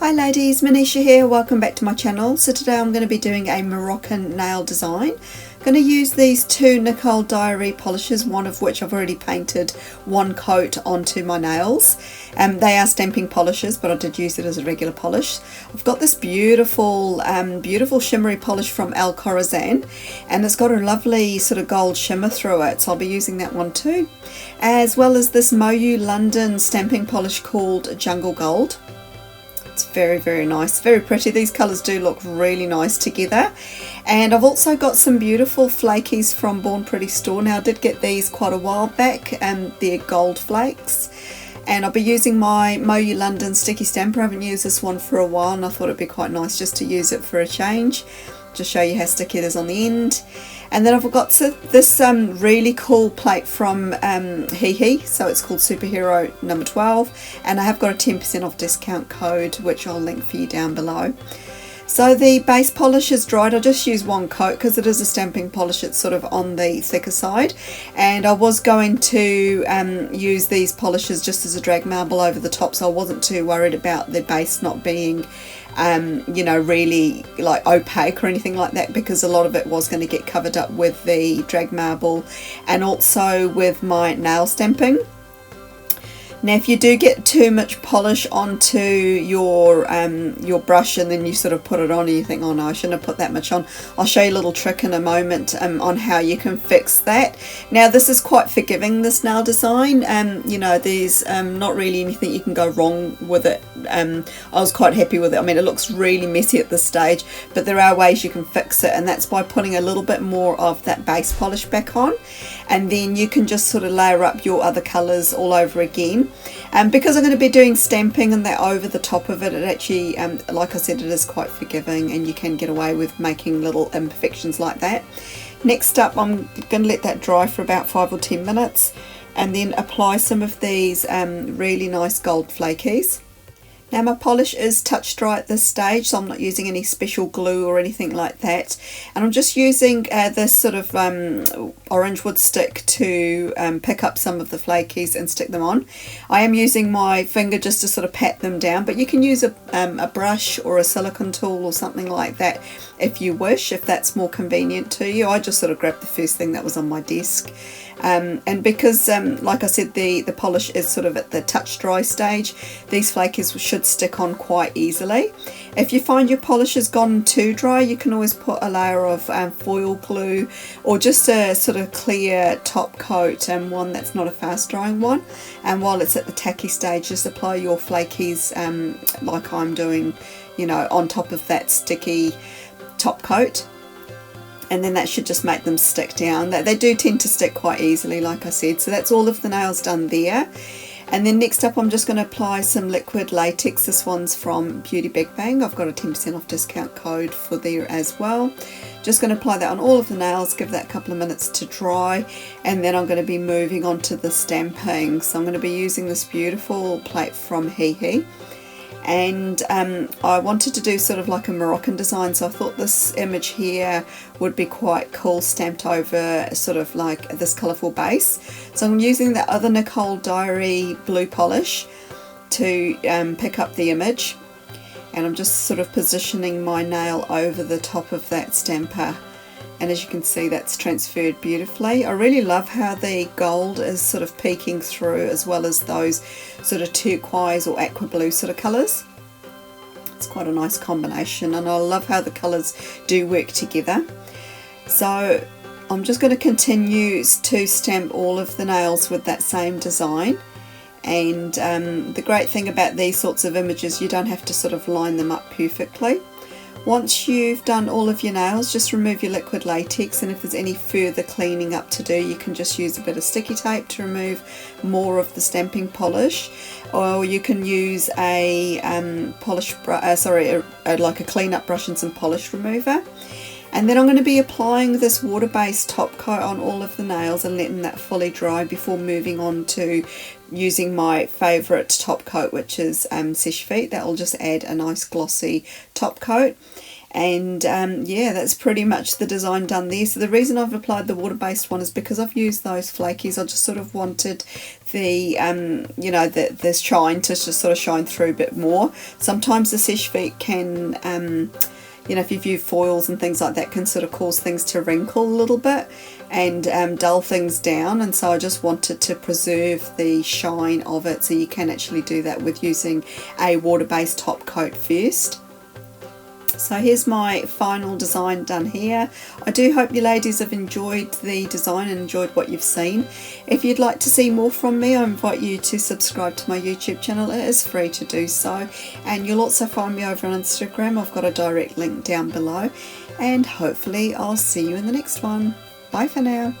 Hi ladies, Manisha here, welcome back to my channel. So today I'm going to be doing a Moroccan nail design. I'm going to use these two Nicole Diary polishes, one of which I've already painted one coat onto my nails. They are stamping polishes, but I did use it as a regular polish. I've got this beautiful shimmery polish from Al Khorazan, and it's got a lovely sort of gold shimmer through it, so I'll be using that one too. As well as this Moyu London stamping polish called Jungle Gold. It's very, very nice, very pretty. These colours do look really nice together. And I've also got some beautiful flakies from Born Pretty store. Now I did get these quite a while back, they're gold flakes. And I'll be using my Moyu London sticky stamper. I haven't used this one for a while and I thought it'd be quite nice just to use it for a change. Just show you how sticky it is on the end. And then I've got this really cool plate from Hēhē, so it's called Superhero number 12, and I have got a 10% off discount code which I'll link for you down below. So the base polish is dried. I just use one coat because it is a stamping polish. It's sort of on the thicker side, and I was going to use these polishes just as a drag marble over the top, so I wasn't too worried about the base not being you know, really like opaque or anything like that, because a lot of it was going to get covered up with the drag marble and also with my nail stamping. Now if you do get too much polish onto your brush and then you sort of put it on and you think, oh no, I shouldn't have put that much on, I'll show you a little trick in a moment on how you can fix that. Now this is quite forgiving, this nail design, you know, there's not really anything you can go wrong with it. I was quite happy with it. I mean, it looks really messy at this stage, but there are ways you can fix it, and that's by putting a little bit more of that base polish back on, and then you can just sort of layer up your other colours all over again. Because I'm going to be doing stamping and that over the top of it, it actually, like I said, it is quite forgiving and you can get away with making little imperfections like that. Next up, I'm going to let that dry for about 5 or 10 minutes and then apply some of these really nice gold flakies. Now my polish is touch dry at this stage, so I'm not using any special glue or anything like that, and I'm just using this sort of orange wood stick to pick up some of the flakies and stick them on. I am using my finger just to sort of pat them down, but you can use a brush or a silicone tool or something like that if you wish, if that's more convenient to you. I just sort of grabbed the first thing that was on my desk. And because like I said, the polish is sort of at the touch dry stage, these flakies should stick on quite easily. If you find your polish has gone too dry, you can always put a layer of foil glue or just a sort of clear top coat, one that's not a fast drying one, and while it's at the tacky stage, just apply your flakies like I'm doing, you know, on top of that sticky top coat. And then that should just make them stick down. They do tend to stick quite easily, like I said. So that's all of the nails done there. And then next up, I'm just going to apply some liquid latex. This one's from Beauty Big Bang. I've got a 10% off discount code for there as well. Just going to apply that on all of the nails, give that a couple of minutes to dry, and then I'm going to be moving on to the stamping. So I'm going to be using this beautiful plate from Hēhē. And I wanted to do sort of like a Moroccan design, so I thought this image here would be quite cool stamped over sort of like this colourful base. So I'm using the other Nicole Diary blue polish to pick up the image, and I'm just sort of positioning my nail over the top of that stamper. And as you can see, that's transferred beautifully. I really love how the gold is sort of peeking through, as well as those sort of turquoise or aqua blue sort of colours. It's quite a nice combination, and I love how the colours do work together. So I'm just going to continue to stamp all of the nails with that same design. And the great thing about these sorts of images, you don't have to sort of line them up perfectly. Once you've done all of your nails, just remove your liquid latex, and if there's any further cleaning up to do, you can just use a bit of sticky tape to remove more of the stamping polish, or you can use a like a clean-up brush and some polish remover. And then I'm going to be applying this water-based top coat on all of the nails and letting that fully dry before moving on to using my favourite top coat, which is Seche Vite. That will just add a nice glossy top coat. And yeah, that's pretty much the design done there. So the reason I've applied the water-based one is because I've used those flakies. I just sort of wanted the you know, the shine to just sort of shine through a bit more. Sometimes the sesh feet can you know, if you view foils and things like that, can sort of cause things to wrinkle a little bit and dull things down, and so I just wanted to preserve the shine of it, so you can actually do that with using a water-based top coat first. So here's my final design done here. I do hope you ladies have enjoyed the design and enjoyed what you've seen. If you'd like to see more from me, I invite you to subscribe to my YouTube channel. It is free to do so, and you'll also find me over on Instagram. I've got a direct link down below, and hopefully I'll see you in the next one. Bye for now.